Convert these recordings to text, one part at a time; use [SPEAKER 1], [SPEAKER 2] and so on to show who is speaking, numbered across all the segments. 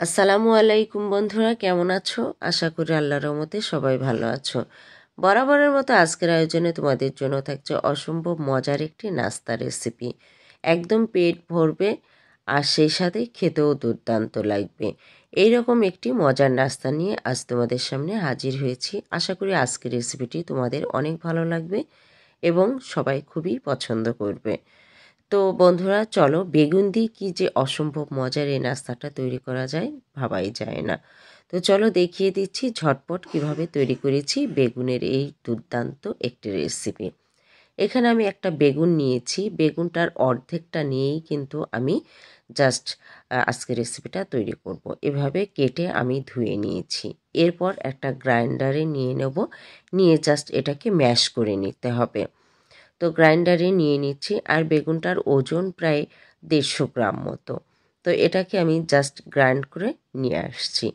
[SPEAKER 1] আসসালামু আলাইকুম বন্ধুরা, কেমন আছো? আশা করি আল্লাহর রহমতে সবাই ভালো আছো। বরাবরের মতো আজকের আয়োজনে তোমাদের জন্য থাকছে অসম্ভব মজার একটি নাস্তা রেসিপি। একদম পেট ভরবে আর সেই সাথে খেতেও দুর্দান্ত লাগবে। এইরকম একটি মজার নাস্তা নিয়ে আজ তোমাদের সামনে হাজির হয়েছি। আশা করি আজকের রেসিপিটি তোমাদের অনেক ভালো লাগবে এবং সবাই খুবই পছন্দ করবে। তো বন্ধুরা চলো, বেগুন দিয়ে কী যে অসম্ভব মজার এই নাস্তাটা তৈরি করা যায় ভাবাই যায় না। তো চলো দেখিয়ে দিচ্ছি ঝটপট কিভাবে তৈরি করেছি বেগুনের এই দুর্দান্ত একটি রেসিপি। এখানে আমি একটা বেগুন নিয়েছি, বেগুনটার অর্ধেকটা নিয়েই কিন্তু আমি জাস্ট আজকে রেসিপিটা তৈরি করব। এভাবে কেটে আমি ধুয়ে নিয়েছি। এরপর একটা গ্রাইন্ডারে নিয়ে নেব, নিয়ে জাস্ট এটাকে ম্যাশ করে নিতে হবে। তো গ্রাইন্ডারে নিয়ে নিচ্ছি, আর বেগুনটার ওজন প্রায় 150 গ্রাম মতো। তো এটাকে আমি জাস্ট গ্রাইন্ড করে নিয়ে আসছি।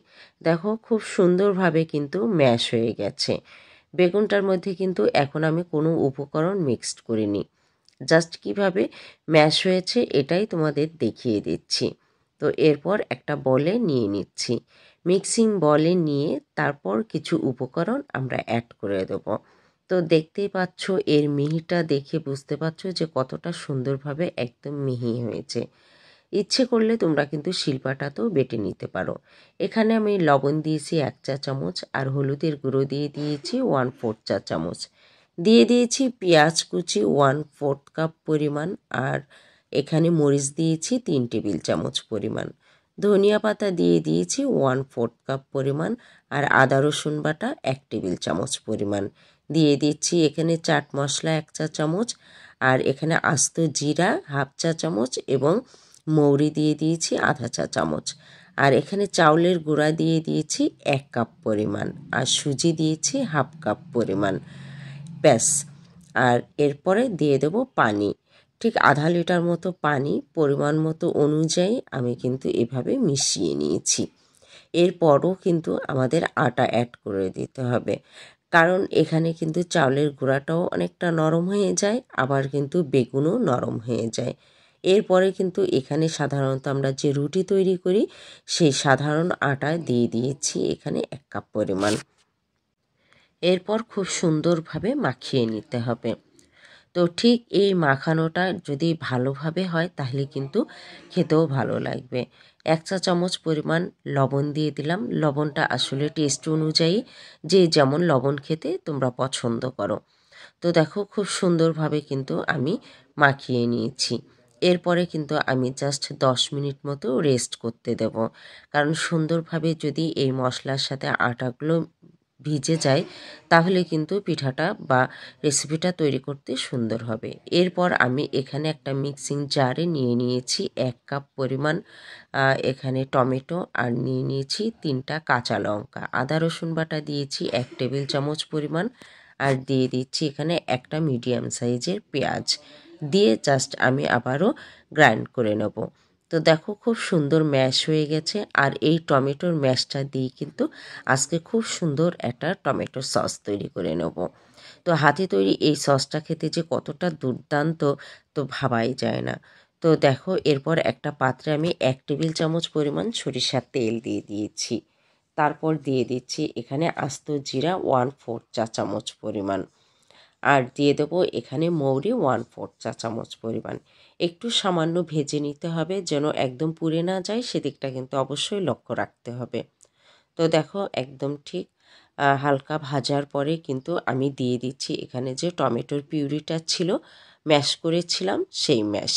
[SPEAKER 1] দেখো খুব সুন্দরভাবে কিন্তু ম্যাশ হয়ে গেছে। বেগুনটার মধ্যে কিন্তু এখন আমি কোনো উপকরণ মিক্সড করিনি, জাস্ট কিভাবে ম্যাশ হয়েছে এটাই তোমাদের দেখিয়ে দিচ্ছি। তো এরপর একটা বলে নিয়ে নিচ্ছি, মিক্সিং বলে নিয়ে তারপর কিছু উপকরণ আমরা অ্যাড করে দেবো। তো দেখতেই পাচ্ছ, এর মিহিটা দেখে বুঝতে পারছো যে কতটা সুন্দরভাবে একদম মিহি হয়েছে। ইচ্ছে করলে তোমরা কিন্তু শিলপাটাতেও বেটে নিতে পারো। এখানে আমি লবণ দিয়েছি 1 চা চামচ, আর হলুদের গুঁড়ো দিয়ে দিয়েছি 1/4 চা চামচ। দিয়ে দিয়েছি পেঁয়াজ কুচি 1/4 কাপ পরিমাণ, আর এখানে মরিচ দিয়েছি 3 টেবিল চামচ পরিমাণ। ধনিয়া পাতা দিয়ে দিয়েছি 1/4 কাপ পরিমাণ, আর আদা রসুন বাটা 1 টেবিল চামচ পরিমাণ। দিয়ে দিচ্ছি এখানে চাট মশলা 1 চা চামচ, আর এখানে আস্ত জিরা 1/2 চা চামচ এবং মৌরি দিয়ে দিয়েছি 1/2 চা চামচ। আর এখানে চাউলের গুঁড়া দিয়ে দিয়েছি 1 কাপ পরিমাণ, আর সুজি দিয়েছি 1/2 কাপ পরিমাণ। ব্যাস। আর এরপরে দিয়ে দেব পানি, ঠিক আধা লিটার মতো পানি পরিমাণ মতো অনুযায়ী আমি কিন্তু এভাবে মিশিয়ে নিয়েছি। এরপরও কিন্তু আমাদের আটা অ্যাড করে দিতে হবে, কারণ এখানে কিন্তু চাউলের গুঁড়াটাও অনেকটা নরম হয়ে যায়, আবার কিন্তু বেগুনও নরম হয়ে যায়। এরপরে কিন্তু এখানে সাধারণত আমরা যে রুটি তৈরি করি সেই সাধারণ আটা দিয়ে দিয়েছি এখানে 1 কাপ পরিমাণ। এরপর খুব সুন্দরভাবে মাখিয়ে নিতে হবে। তো ঠিক এই মাখানোটা যদি ভালোভাবে হয় তাহলে কিন্তু খেতেও ভালো লাগবে। 1 চা চামচ পরিমাণ লবণ দিয়ে দিলাম। লবণটা আসলে টেস্ট অনুযায়ী যে যেমন লবণ খেতে তোমরা পছন্দ করো। তো দেখো খুব সুন্দরভাবে কিন্তু আমি মাখিয়ে নিয়েছি। এরপরে কিন্তু আমি জাস্ট 10 মিনিট মতো রেস্ট করতে দেব, কারণ সুন্দরভাবে যদি এই মশলার সাথে আটাগুলো ভিজে যায় তাহলে কিন্তু পিঠাটা বা রেসিপিটা তৈরি করতে সুন্দর হবে। এরপর আমি এখানে একটা মিক্সিং জারে নিয়ে নিয়েছি 1 কাপ পরিমাণ এখানে টমেটো, আর নিয়ে নিয়েছি 3টা কাঁচা লঙ্কা। আদা রসুন বাটা দিয়েছি 1 টেবিল চামচ পরিমাণ, আর দিয়ে দিচ্ছি এখানে একটা মিডিয়াম সাইজের পেঁয়াজ। দিয়ে জাস্ট আমি আবারও গ্রাইন্ড করে নেব। তো দেখো খুব সুন্দর ম্যাশ হয়ে গেছে, আর এই টমেটোর ম্যাশটা দিয়ে কিন্তু আজকে খুব সুন্দর একটা টমেটো সস তৈরি করে নেব। তো হাতে তৈরি এই সসটা খেতে যে কতটা দুর্দান্ত তো ভাবাই যায় না। তো দেখো এরপর একটা পাত্রে আমি 1 টেবিল চামচ পরিমাণ সরিষার তেল দিয়ে দিয়েছি। তারপর দিয়ে দিচ্ছি এখানে আস্ত জিরা 1/4 চা চামচ পরিমাণ, আর দিয়ে দেবো এখানে মৌরি 1/4 চা চামচ পরিমাণ। একটু সামান্য ভেজে নিতে হবে, যেন একদম পুড়ে না যায় সেদিকটা কিন্তু অবশ্যই লক্ষ্য রাখতে হবে। তো দেখো একদম ঠিক হালকা ভাজার পরে কিন্তু আমি দিয়ে দিচ্ছি এখানে যে টমেটোর পিউরিটা ছিল, ম্যাশ করেছিলাম সেই ম্যাশ।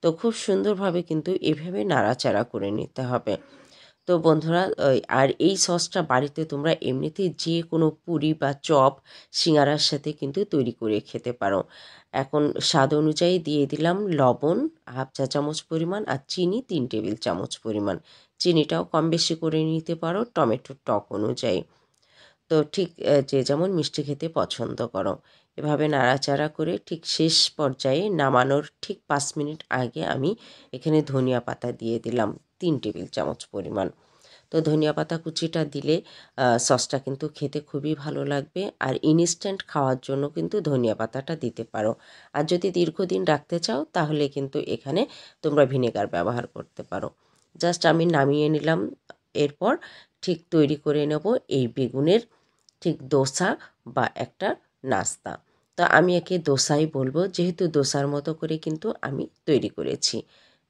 [SPEAKER 1] তো খুব সুন্দরভাবে কিন্তু এভাবে নাড়াচাড়া করে নিতে হবে। তো বন্ধুরা আর এই সসটা বাড়িতে তোমরা এমনিতেই যে কোনো পুরি বা চপ সিঙ্গারার সাথে কিন্তু তৈরি করে খেতে পারো। এখন স্বাদ অনুযায়ী দিয়ে দিলাম লবণ 1/2 চা চামচ পরিমাণ, আর চিনি 3 টেবিল চামচ পরিমাণ। চিনিটাও কম বেশি করে নিতে পারো টমেটোর টক অনুযায়ী। তো ঠিক যে যেমন মিষ্টি খেতে পছন্দ করো। এভাবে নাড়াচাড়া করে ঠিক শেষ পর্যায়ে নামানোর ঠিক 5 মিনিট আগে আমি এখানে ধনিয়া পাতা দিয়ে দিলাম 3 টেবিল চামচ পরিমাণ। তো ধনিয়া পাতা কুচিটা দিলে সসটা কিন্তু খেতে খুবই ভালো লাগবে, আর ইনস্ট্যান্ট খাওয়ার জন্য কিন্তু ধনিয়া পাতাটা দিতে পারো। আর যদি দীর্ঘদিন রাখতে চাও তাহলে কিন্তু এখানে তোমরা ভিনেগার ব্যবহার করতে পারো। জাস্ট আমি নামিয়ে নিলাম। এরপর ঠিক তৈরি করে নেব এই বেগুনের ঠিক দোসা বা একটা নাস্তা। তো আমি একে দোসাই বলবো, যেহেতু দোসার মতো করে কিন্তু আমি তৈরি করেছি।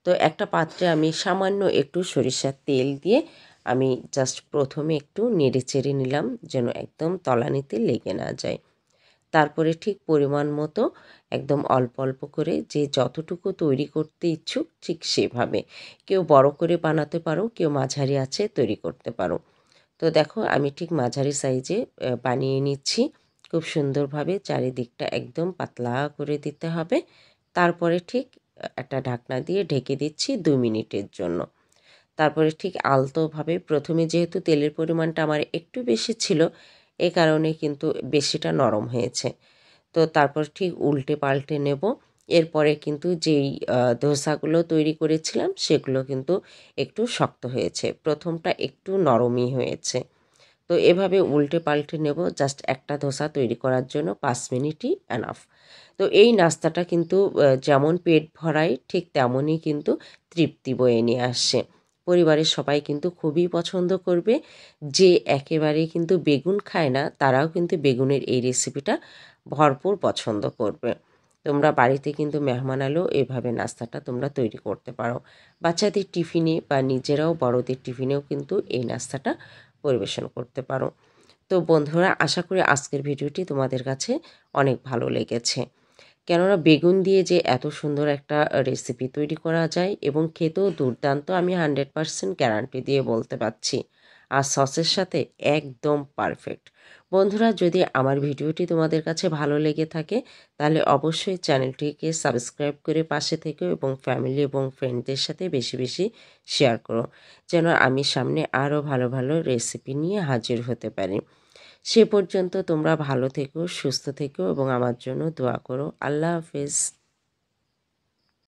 [SPEAKER 1] তো একটা পাত্রে আমি সামান্য একটু সরিষার তেল দিয়ে আমি জাস্ট প্রথমে একটু নেড়ে চেড়ে নিলাম, যেন একদম তলানিতে লেগে না যায়। তারপরে ঠিক পরিমাণ মতো একদম অল্প অল্প করে, যে যতটুকু তৈরি করতে ইচ্ছুক ঠিক সেভাবে, কেউ বড় করে বানাতে পারো, কেউ মাঝারি আছে তৈরি করতে পারো। তো দেখো আমি ঠিক মাঝারি সাইজে বানিয়ে নিচ্ছি। খুব সুন্দরভাবে চারিদিকটা একদম পাতলা করে দিতে হবে। তারপরে ঠিক একটা ঢাকনা দিয়ে ঢেকে দিচ্ছি 2 মিনিটের জন্য। তারপরে ঠিক আলতোভাবে, প্রথমে যেহেতু তেলের পরিমাণটা আমার একটু বেশি ছিল, এ কারণে কিন্তু বেশিটা নরম হয়েছে। তো তারপর ঠিক উল্টে পাল্টে নেব। এরপরে কিন্তু যেই ধোসাগুলো তৈরি করেছিলাম সেগুলো কিন্তু একটু শক্ত হয়েছে, প্রথমটা একটু নরমই হয়েছে। তো এভাবে উল্টে পাল্টে নেব। জাস্ট একটা ধোসা তৈরি করার জন্য 5 মিনিটই এনাফ। তো এই নাস্তাটা কিন্তু যেমন পেট ভরায় ঠিক তেমনই কিন্তু তৃপ্তি বয়ে নিয়ে আসে। পরিবারের সবাই কিন্তু খুবই পছন্দ করবে। যে একেবারে কিন্তু বেগুন খায় না তারাও কিন্তু বেগুনের এই রেসিপিটা ভরপুর পছন্দ করবে। তোমরা বাড়িতে কিন্তু মেহমান এলেও এভাবে নাস্তাটা তোমরা তৈরি করতে পারো। বাচ্চাদের টিফিনে বা নিজেরাও বড়দের টিফিনেও কিন্তু এই নাস্তাটা পরিবেশন করতে পারো। তো বন্ধুরা, আশা করি আজকের ভিডিওটি তোমাদের কাছে অনেক ভালো লেগেছে। কেননা বেগুন দিয়ে যে এত সুন্দর একটা রেসিপি তৈরি করা যায় এবং খেতেও দুর্দান্ত, আমি 100% গ্যারান্টি দিয়ে বলতে পারছি। আর সসের সাথে একদম পারফেক্ট। বন্ধুরা, যদি আমার ভিডিওটি তোমাদের কাছে ভালো লেগে থাকে তাহলে অবশ্যই চ্যানেলটিকে সাবস্ক্রাইব করে পাশে থেকো এবং ফ্যামিলি এবং ফ্রেন্ডদের সাথে বেশি বেশি শেয়ার করো, যেন আমি সামনে আরও ভালো ভালো রেসিপি নিয়ে হাজির হতে পারি। সে পর্যন্ত তোমরা ভালো থেকো, সুস্থ থেকো এবং আমার জন্য দোয়া করো। আল্লাহ হাফেজ।